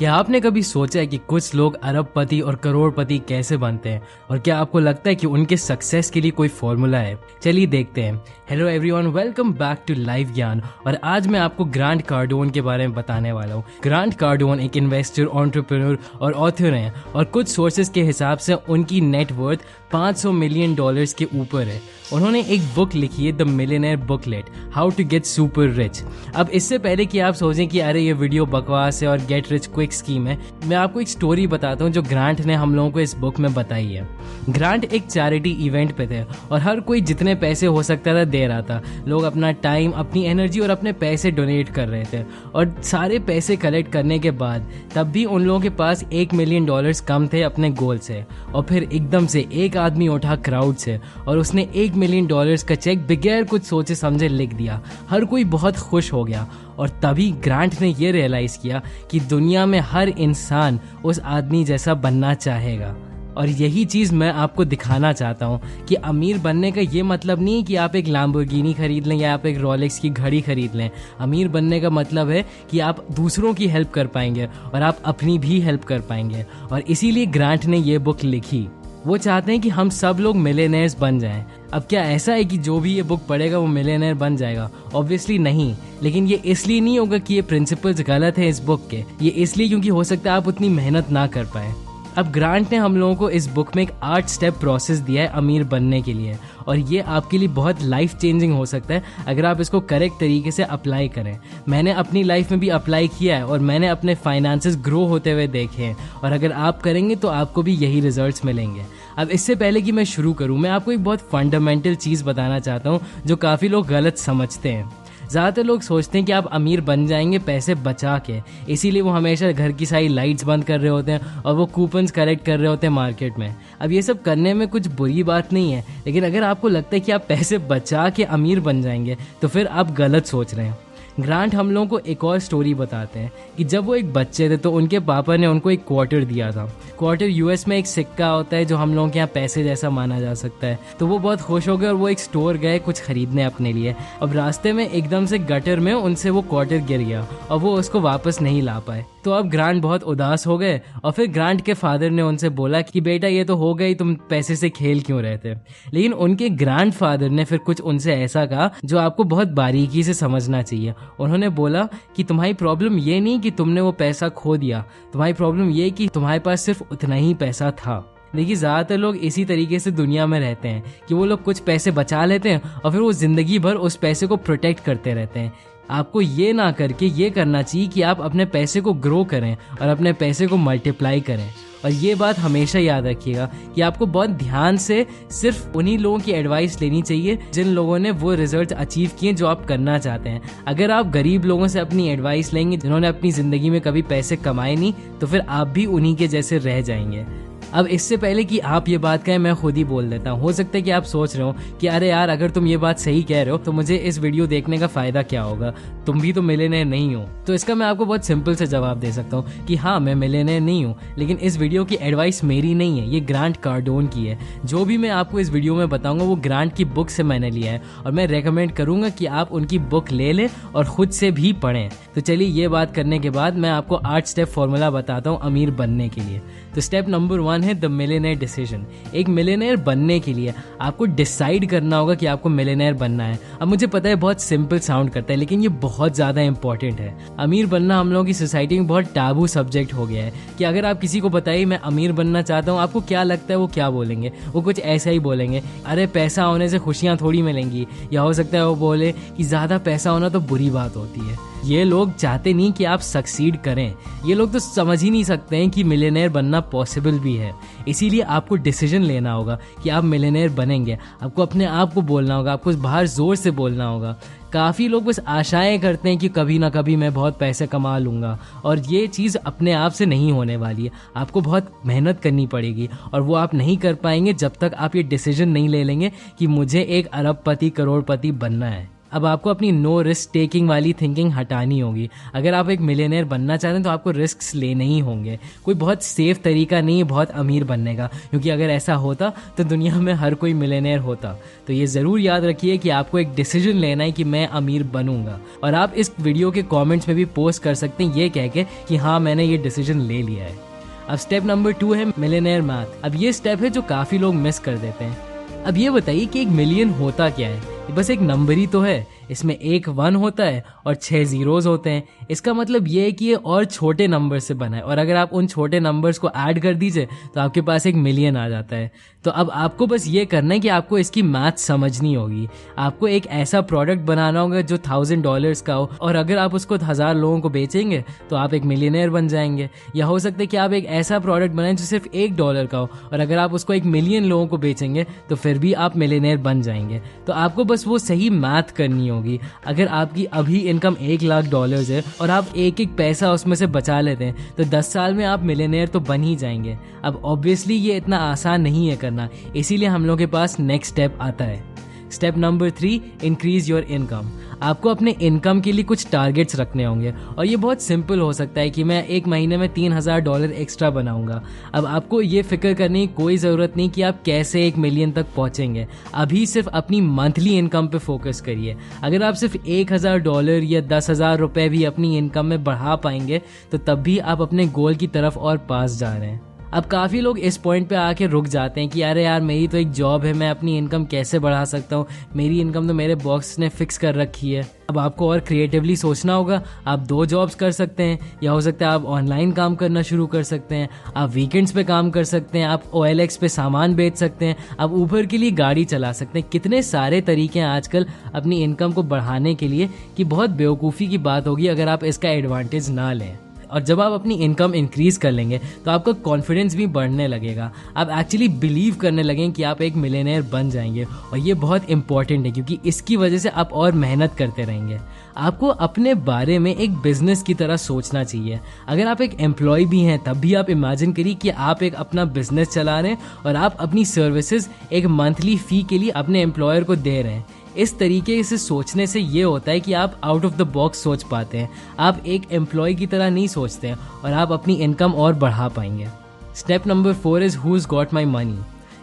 क्या आपने कभी सोचा है कि कुछ लोग अरबपति और करोड़पति कैसे बनते हैं और क्या आपको लगता है कि उनके सक्सेस के लिए कोई फॉर्मूला है? चलिए देखते हैं। Hello everyone, welcome back to live Gyan. और आज मैं आपको ग्रांट कार्डोन के बारे में बताने वाला हूँ। ग्रांट कार्डोन एक इन्वेस्टर, एंटरप्रेन्योर और ऑथर हैं और कुछ सोर्सेज के हिसाब से उनकी नेटवर्थ $500 मिलियन के ऊपर है। उन्होंने एक बुक लिखी है, the millionaire booklet, how to get super rich. अब इससे पहले कि आप सोचें कि अरे ये वीडियो बकवास है और गेट रिच क्विक स्कीम है, मैं आपको एक स्टोरी बताता हूँ जो ग्रांट ने हम लोगों को इस बुक में बताई है। ग्रांट एक चैरिटी इवेंट पे थे और हर कोई जितने पैसे हो सकता था दे रहा था। लोग अपना टाइम, अपनी एनर्जी और अपने पैसे डोनेट कर रहे थे और सारे पैसे कलेक्ट करने के बाद तब भी उन लोगों के पास $1 मिलियन कम थे अपने गोल से। और फिर एकदम से एक आदमी उठा क्राउड से और उसने $1 मिलियन का चेक बगैर कुछ सोचे समझे लिख दिया। हर कोई बहुत खुश हो गया और तभी ग्रांट ने ये रियलाइज किया कि दुनिया में हर इंसान उस आदमी जैसा बनना चाहेगा। और यही चीज़ मैं आपको दिखाना चाहता हूँ कि अमीर बनने का ये मतलब नहीं है कि आप एक लैम्बोर्गिनी खरीद लें या आप एक रोलेक्स की घड़ी खरीद लें। अमीर बनने का मतलब है कि आप दूसरों की हेल्प कर पाएंगे और आप अपनी भी हेल्प कर पाएंगे। और इसीलिए ग्रांट ने ये बुक लिखी। वो चाहते हैं कि हम सब लोग मिलियनेयर्स बन जाएं। अब क्या ऐसा है कि जो भी ये बुक पढ़ेगा वो मिलियनेयर बन जाएगा? ऑब्वियसली नहीं। लेकिन ये इसलिए नहीं होगा कि ये प्रिंसिपल्स गलत है इस बुक के, ये इसलिए क्योंकि हो सकता है आप उतनी मेहनत ना कर पाए। अब ग्रांट ने हम लोगों को इस बुक में एक 8 स्टेप प्रोसेस दिया है अमीर बनने के लिए, और ये आपके लिए बहुत लाइफ चेंजिंग हो सकता है अगर आप इसको करेक्ट तरीके से अप्लाई करें। मैंने अपनी लाइफ में भी अप्लाई किया है और मैंने अपने फाइनेंसेस ग्रो होते हुए देखे हैं, और अगर आप करेंगे तो आपको भी यही रिजल्ट्स मिलेंगे। अब इससे पहले कि मैं शुरू करूं, मैं आपको एक बहुत फंडामेंटल चीज़ बताना चाहता हूं जो काफ़ी लोग गलत समझते हैं। ज़्यादातर लोग सोचते हैं कि आप अमीर बन जाएंगे पैसे बचा के, इसीलिए वो हमेशा घर की सारी लाइट्स बंद कर रहे होते हैं और वो कूपन्स कलेक्ट कर रहे होते हैं मार्केट में। अब ये सब करने में कुछ बुरी बात नहीं है, लेकिन अगर आपको लगता है कि आप पैसे बचा के अमीर बन जाएंगे तो फिर आप गलत सोच रहे हैं। ग्रांट हम लोगों को एक और स्टोरी बताते हैं कि जब वो एक बच्चे थे तो उनके पापा ने उनको एक क्वार्टर दिया था। क्वार्टर यूएस में एक सिक्का होता है जो हम लोगों के यहाँ पैसे जैसा माना जा सकता है। तो वो बहुत खुश हो गए और वो एक स्टोर गए कुछ खरीदने अपने लिए। अब रास्ते में एकदम से गटर में उनसे वो क्वार्टर गिर गया और वो उसको वापस नहीं ला पाए। तो अब ग्रांट बहुत उदास हो गए और फिर ग्रांट के फादर ने उनसे बोला कि बेटा ये तो हो गई, तुम पैसे से खेल क्यों रहे थे। लेकिन उनके ग्रैंड फादर ने फिर कुछ उनसे ऐसा कहा जो आपको बहुत बारीकी से समझना चाहिए। उन्होंने बोला कि तुम्हारी प्रॉब्लम ये नहीं कि तुमने वो पैसा खो दिया, तुम्हारी प्रॉब्लम ये कि तुम्हारे पास सिर्फ उतना ही पैसा था। देखिए, ज़्यादातर लोग इसी तरीके से दुनिया में रहते हैं कि वो लोग कुछ पैसे बचा लेते हैं और फिर वो ज़िंदगी भर उस पैसे को प्रोटेक्ट करते रहते हैं। आपको ये ना करके ये करना चाहिए कि आप अपने पैसे को ग्रो करें और अपने पैसे को मल्टीप्लाई करें। और ये बात हमेशा याद रखिएगा कि आपको बहुत ध्यान से सिर्फ उन्हीं लोगों की एडवाइस लेनी चाहिए जिन लोगों ने वो रिजल्ट अचीव किए जो आप करना चाहते हैं। अगर आप गरीब लोगों से अपनी एडवाइस लेंगे जिन्होंने अपनी ज़िंदगी में कभी पैसे कमाए नहीं, तो फिर आप भी उन्हीं के जैसे रह जाएंगे। अब इससे पहले कि आप ये बात कहें, मैं खुद ही बोल देता हूँ। हो सकता है कि आप सोच रहे हो कि अरे यार, अगर तुम ये बात सही कह रहे हो तो मुझे इस वीडियो देखने का फ़ायदा क्या होगा, तुम भी तो मिलियनेयर नहीं हो। तो इसका मैं आपको बहुत सिंपल से जवाब दे सकता हूँ कि हाँ, मैं मिलियनेयर नहीं हूँ, लेकिन इस वीडियो की एडवाइस मेरी नहीं है, ये ग्रांट कार्डोन की है। जो भी मैं आपको इस वीडियो में बताऊँगा वो ग्रांट की बुक से मैंने लिया है और मैं रेकमेंड करूँगा कि आप उनकी बुक ले लें और ख़ुद से भी पढ़ें। तो चलिए, ये बात करने के बाद मैं आपको 8 स्टेप फॉर्मूला बताता हूँ अमीर बनने के लिए। तो स्टेप नंबर 1 है द मिलियनेयर डिसीजन। एक मिलियनेयर बनने के लिए आपको डिसाइड करना होगा कि आपको मिलियनेयर बनना है। अब मुझे पता है बहुत सिंपल साउंड करता है, लेकिन ये बहुत ज़्यादा इंपॉर्टेंट है। अमीर बनना हम लोगों की सोसाइटी में बहुत टैबू सब्जेक्ट हो गया है कि अगर आप किसी को बताइए मैं अमीर बनना चाहता हूँ, आपको क्या लगता है वो क्या बोलेंगे? वो कुछ ऐसा ही बोलेंगे, अरे पैसा होने से खुशियाँ थोड़ी मिलेंगी, या हो सकता है वो बोले कि ज़्यादा पैसा होना तो बुरी बात होती है। ये लोग चाहते नहीं कि आप सक्सीड करें। ये लोग तो समझ ही नहीं सकते हैं कि मिलियनेयर बनना पॉसिबल भी है। इसीलिए आपको डिसीजन लेना होगा कि आप मिलियनेयर बनेंगे। आपको अपने आप को बोलना होगा, आपको बाहर ज़ोर से बोलना होगा। काफ़ी लोग बस आशाएं करते हैं कि कभी ना कभी मैं बहुत पैसे कमा लूँगा, और ये चीज़ अपने आप से नहीं होने वाली है। आपको बहुत मेहनत करनी पड़ेगी और वो आप नहीं कर पाएंगे जब तक आप ये डिसीजन नहीं ले लेंगे कि मुझे एक अरबपति करोड़पति बनना है। अब आपको अपनी नो रिस्क टेकिंग वाली थिंकिंग हटानी होगी। अगर आप एक मिलियनेयर बनना चाहते हैं तो आपको रिस्क लेने ही होंगे। कोई बहुत सेफ तरीका नहीं है बहुत अमीर बनने का, क्योंकि अगर ऐसा होता तो दुनिया में हर कोई मिलियनेयर होता। तो ये ज़रूर याद रखिए कि आपको एक डिसीजन लेना है कि मैं अमीर बनूंगा, और आप इस वीडियो के कॉमेंट्स में भी पोस्ट कर सकते हैं ये कह के कि हाँ मैंने ये डिसीजन ले लिया है। अब स्टेप नंबर 2 है मिलियनेयर मैथ। अब ये स्टेप है जो काफ़ी लोग मिस कर देते हैं। अब ये बताइए कि एक मिलियन होता क्या है? ये बस एक नंबर ही तो है। इसमें एक 1 होता है और 6 जीरोज होते हैं। इसका मतलब ये है कि ये और छोटे नंबर से बना है, और अगर आप उन छोटे नंबर्स को ऐड कर दीजिए तो आपके पास एक मिलियन आ जाता है। तो अब आपको बस ये करना है कि आपको इसकी मैथ समझनी होगी। आपको एक ऐसा प्रोडक्ट बनाना होगा जो $1000 का हो, और अगर आप उसको 1000 लोगों को बेचेंगे तो आप एक मिलियनेयर बन जाएंगे। या हो सकता है कि आप एक ऐसा प्रोडक्ट बनाएं जो सिर्फ $1 का हो, और अगर आप उसको 1 मिलियन लोगों को बेचेंगे तो फिर भी आप मिलियनेयर बन जाएंगे। तो आपको बस वो सही मैथ करनी होगी। अगर आपकी अभी इनकम $1,00,000 है और आप एक एक पैसा उसमें से बचा लेते हैं तो 10 साल में आप मिलियनेयर तो बन ही जाएंगे। अब ऑब्वियसली ये इतना आसान नहीं है करना, इसीलिए हम लोग के पास नेक्स्ट स्टेप आता है। Step number 3, increase your income. आपको अपने इनकम के लिए कुछ टारगेट्स रखने होंगे, और ये बहुत सिंपल हो सकता है कि मैं एक महीने में $3000 एक्स्ट्रा बनाऊंगा। अब आपको ये फिक्र करने की कोई ज़रूरत नहीं कि आप कैसे 1 मिलियन तक पहुंचेंगे। अभी सिर्फ अपनी मंथली इनकम पे फोकस करिए। अगर आप सिर्फ $1000 या $10,000 भी अपनी इनकम में बढ़ा पाएंगे तो तब भी आप अपने गोल की तरफ और पास जा रहे हैं। अब काफ़ी लोग इस पॉइंट पे आके रुक जाते हैं कि अरे यार मेरी तो एक जॉब है, मैं अपनी इनकम कैसे बढ़ा सकता हूँ, मेरी इनकम तो मेरे बॉस ने फिक्स कर रखी है। अब आपको और क्रिएटिवली सोचना होगा। आप 2 जॉब्स कर सकते हैं, या हो सकता है आप ऑनलाइन काम करना शुरू कर सकते हैं, आप वीकेंड्स पे काम कर सकते हैं, आप OLX पे सामान बेच सकते हैं, आप ऊबर के लिए गाड़ी चला सकते हैं। कितने सारे तरीके हैं आजकल अपनी इनकम को बढ़ाने के लिए कि बहुत बेवकूफ़ी की बात होगी अगर आप इसका एडवांटेज ना लें। और जब आप अपनी इनकम इंक्रीज कर लेंगे तो आपका कॉन्फिडेंस भी बढ़ने लगेगा। आप एक्चुअली बिलीव करने लगेंगे कि आप एक मिलियनेयर बन जाएंगे, और ये बहुत इंपॉर्टेंट है क्योंकि इसकी वजह से आप और मेहनत करते रहेंगे। आपको अपने बारे में एक बिजनेस की तरह सोचना चाहिए। अगर आप एक एम्प्लॉय भी हैं तब भी आप इमेजिन करिए कि आप एक अपना बिजनेस चला रहे हैं और आप अपनी सर्विसेज एक मंथली फ़ी के लिए अपने एम्प्लॉयर को दे रहे हैं। इस तरीके से सोचने से ये होता है कि आप आउट ऑफ द बॉक्स सोच पाते हैं। आप एक एम्प्लॉय की तरह नहीं सोचते हैं, और आप अपनी इनकम और बढ़ा पाएंगे। Step number 4 is who's got my money.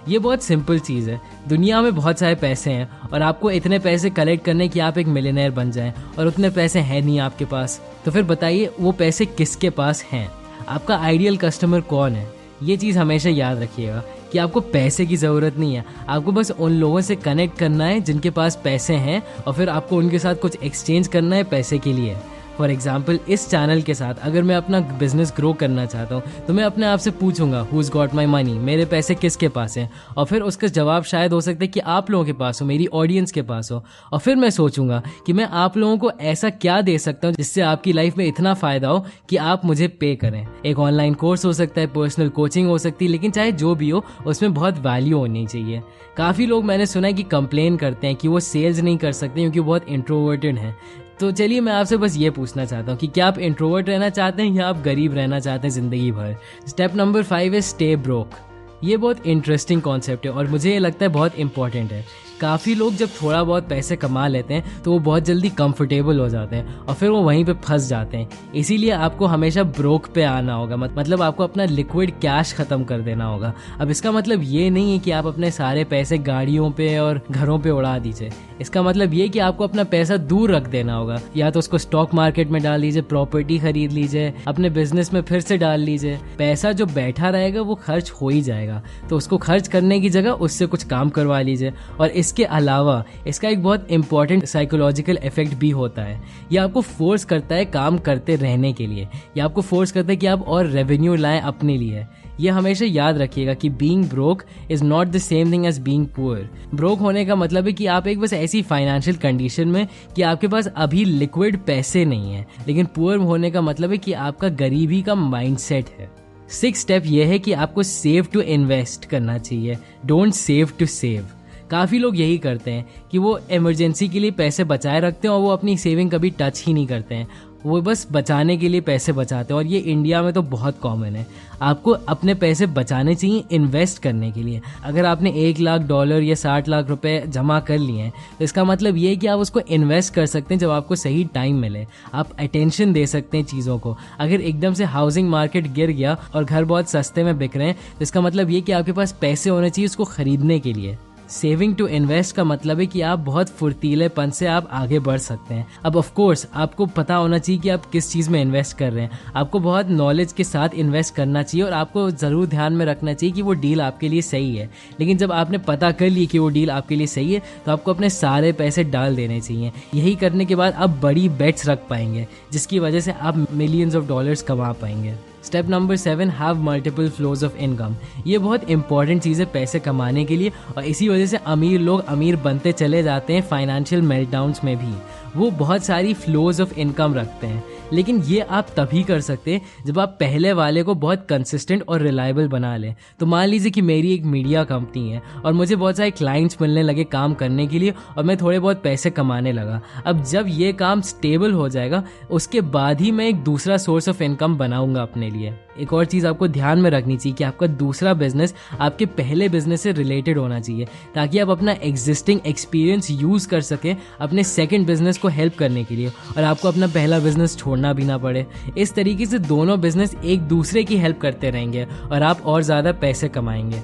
ये बहुत सिंपल चीज़ है। दुनिया में बहुत सारे पैसे हैं और आपको इतने पैसे कलेक्ट करने कि आप एक मिलियनेयर बन जाएं, और उतने पैसे हैं नहीं आपके पास। तो फिर बताइए वो पैसे किसके पास हैं? आपका आइडियल कस्टमर कौन है? ये चीज़ हमेशा याद रखिएगा कि आपको पैसे की ज़रूरत नहीं है। आपको बस उन लोगों से कनेक्ट करना है जिनके पास पैसे हैं, और फिर आपको उनके साथ कुछ एक्सचेंज करना है पैसे के लिए। फॉर एग्जाम्पल इस चैनल के साथ अगर मैं अपना बिजनेस ग्रो करना चाहता हूँ तो मैं अपने आप से पूछूंगा हुज गॉट माई मनी, मेरे पैसे किसके पास हैं, और फिर उसका जवाब शायद हो सकता है कि आप लोगों के पास हो, मेरी ऑडियंस के पास हो। और फिर मैं सोचूंगा कि मैं आप लोगों को ऐसा क्या दे सकता हूँ जिससे आपकी लाइफ में इतना फ़ायदा हो कि आप मुझे पे करें। एक ऑनलाइन कोर्स हो सकता है, पर्सनल कोचिंग हो सकती है, लेकिन चाहे जो भी हो उसमें बहुत वैल्यू होनी चाहिए। काफ़ी लोग मैंने सुना है कि कंप्लेन करते हैं कि वो सेल्स नहीं कर सकते क्योंकि बहुत इंट्रोवर्टेड हैं। तो चलिए मैं आपसे बस ये पूछना चाहता हूँ कि क्या आप इंट्रोवर्ट रहना चाहते हैं या आप गरीब रहना चाहते हैं ज़िंदगी भर। स्टेप नंबर 5 है स्टे ब्रोक। ये बहुत इंटरेस्टिंग कॉन्सेप्ट है और मुझे ये लगता है बहुत इंपॉर्टेंट है। काफ़ी लोग जब थोड़ा बहुत पैसे कमा लेते हैं तो वो बहुत जल्दी कंफर्टेबल हो जाते हैं और फिर वो वहीं पे फंस जाते हैं। इसीलिए आपको हमेशा ब्रोक पे आना होगा, मतलब आपको अपना लिक्विड कैश ख़त्म कर देना होगा। अब इसका मतलब ये नहीं है कि आप अपने सारे पैसे गाड़ियों पे और घरों पे उड़ा दीजिए। इसका मतलब ये कि आपको अपना पैसा दूर रख देना होगा, या तो उसको स्टॉक मार्केट में डाल लीजिए, प्रॉपर्टी खरीद लीजिए, अपने बिजनेस में फिर से डाल लीजिए। पैसा जो बैठा रहेगा वो खर्च हो ही जाएगा, तो उसको खर्च करने की जगह उससे कुछ काम करवा लीजिए। और इसके अलावा इसका एक बहुत इंपॉर्टेंट साइकोलॉजिकल इफेक्ट भी होता है। ये आपको फोर्स करता है काम करते रहने के लिए, या आपको फोर्स करता है कि आप और रेवेन्यू लाएं अपने लिए। ये हमेशा याद रखिएगा कि being broke is not the same thing as being poor. Broke होने का मतलब है कि आप एक बस ऐसी फाइनेंशियल कंडीशन में कि आपके पास अभी लिक्विड पैसे नहीं है, लेकिन पुअर होने का मतलब है कि आपका गरीबी का माइंडसेट है। 6th स्टेप ये है कि आपको सेव टू इन्वेस्ट करना चाहिए, डोंट सेव टू सेव। काफ़ी लोग यही करते हैं कि वो इमरजेंसी के लिए पैसे बचाए रखते हैं और वो अपनी सेविंग कभी टच ही नहीं करते हैं। वो बस बचाने के लिए पैसे बचाते हैं, और ये इंडिया में तो बहुत कॉमन है। आपको अपने पैसे बचाने चाहिए इन्वेस्ट करने के लिए। अगर आपने $1 लाख या 60 लाख रुपए जमा कर लिए हैं तो इसका मतलब ये है कि आप उसको इन्वेस्ट कर सकते हैं जब आपको सही टाइम मिले। आप अटेंशन दे सकते हैं चीज़ों को। अगर एकदम से हाउसिंग मार्केट गिर गया और घर बहुत सस्ते में बिक रहे हैं तो इसका मतलब ये कि आपके पास पैसे होने चाहिए उसको खरीदने के लिए। सेविंग टू इन्वेस्ट का मतलब है कि आप बहुत फुर्तीलेपन से आप आगे बढ़ सकते हैं। अब ऑफ कोर्स आपको पता होना चाहिए कि आप किस चीज़ में इन्वेस्ट कर रहे हैं। आपको बहुत नॉलेज के साथ इन्वेस्ट करना चाहिए और आपको ज़रूर ध्यान में रखना चाहिए कि वो डील आपके लिए सही है। लेकिन जब आपने पता कर ली कि वो डील आपके लिए सही है तो आपको अपने सारे पैसे डाल देने चाहिए। यही करने के बाद आप बड़ी बेट्स रख पाएंगे जिसकी वजह से आप मिलियंस ऑफ डॉलर्स कमा पाएंगे। Step number 7, have multiple flows of income. ये बहुत इंपॉर्टेंट चीज़ है पैसे कमाने के लिए, और इसी वजह से अमीर लोग अमीर बनते चले जाते हैं फाइनेंशियल मेल्टडाउन्स में भी। वो बहुत सारी फ्लोज ऑफ इनकम रखते हैं, लेकिन ये आप तभी कर सकते हैं जब आप पहले वाले को बहुत कंसिस्टेंट और रिलायबल बना लें। तो मान लीजिए कि मेरी एक मीडिया कंपनी है और मुझे बहुत सारे क्लाइंट्स मिलने लगे काम करने के लिए और मैं थोड़े बहुत पैसे कमाने लगा। अब जब ये काम स्टेबल हो जाएगा उसके बाद ही मैं एक दूसरा सोर्स ऑफ इनकम बनाऊंगा अपने लिए। एक और चीज़ आपको ध्यान में रखनी चाहिए कि आपका दूसरा बिजनेस आपके पहले बिजनेस से रिलेटेड होना चाहिए, ताकि आप अपना एग्जिस्टिंग एक्सपीरियंस यूज़ कर सकें अपने सेकंड बिजनेस को हेल्प करने के लिए, और आपको अपना पहला बिजनेस छोड़ना भी ना पड़े। इस तरीके से दोनों बिजनेस एक दूसरे की हेल्प करते रहेंगे और आप और ज़्यादा पैसे कमाएंगे।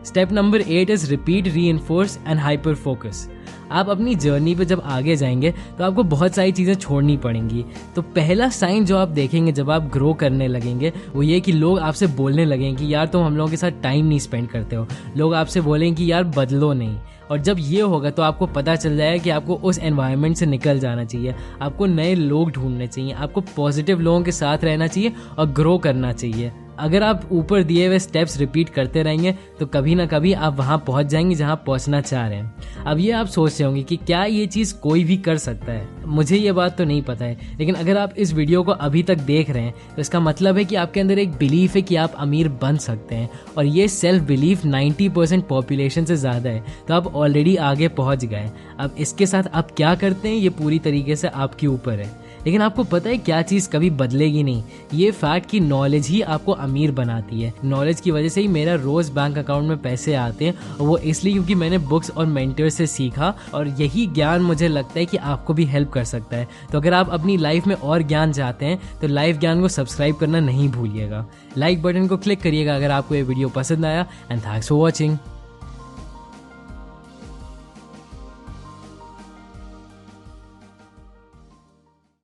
Step number 8 is repeat, reinforce and hyper focus. आप अपनी जर्नी पे जब आगे जाएंगे तो आपको बहुत सारी चीज़ें छोड़नी पड़ेंगी। तो पहला साइन जो आप देखेंगे जब आप ग्रो करने लगेंगे वो ये कि लोग आपसे बोलने लगेंगे कि यार तुम हम लोगों के साथ टाइम नहीं स्पेंड करते हो। लोग आपसे बोलेंगे कि यार बदलो नहीं। और जब ये होगा तो आपको पता चल जाएगा कि आपको उस एनवायरनमेंट से निकल जाना चाहिए, आपको नए लोग ढूंढने चाहिए, आपको पॉजिटिव लोगों के साथ रहना चाहिए और ग्रो करना चाहिए। अगर आप ऊपर दिए हुए स्टेप्स रिपीट करते रहेंगे तो कभी ना कभी आप वहाँ पहुँच जाएंगे जहाँ पहुँचना चाह रहे हैं। अब ये आप सोच रहे होंगे कि क्या ये चीज़ कोई भी कर सकता है? मुझे ये बात तो नहीं पता है, लेकिन अगर आप इस वीडियो को अभी तक देख रहे हैं तो इसका मतलब है कि आपके अंदर एक बिलीफ है कि आप अमीर बन सकते हैं, और ये सेल्फ बिलीफ 90% पॉपुलेशन से ज़्यादा है। तो आप ऑलरेडी आगे पहुँच गए। अब इसके साथ आप क्या करते हैं ये पूरी तरीके से आपके ऊपर है। लेकिन आपको पता है क्या चीज़ कभी बदलेगी नहीं? ये फैक्ट कि नॉलेज ही आपको अमीर बनाती है। नॉलेज की वजह से ही मेरा रोज़ बैंक अकाउंट में पैसे आते हैं, और वो इसलिए क्योंकि मैंने बुक्स और मेंटर से सीखा, और यही ज्ञान मुझे लगता है कि आपको भी हेल्प कर सकता है। तो अगर आप अपनी लाइफ में और ज्ञान चाहते हैं तो लाइफ ज्ञान को सब्सक्राइब करना नहीं भूलिएगा। लाइक बटन को क्लिक करिएगा अगर आपको ये वीडियो पसंद आया, एंड थैंक्स फॉर वॉचिंग।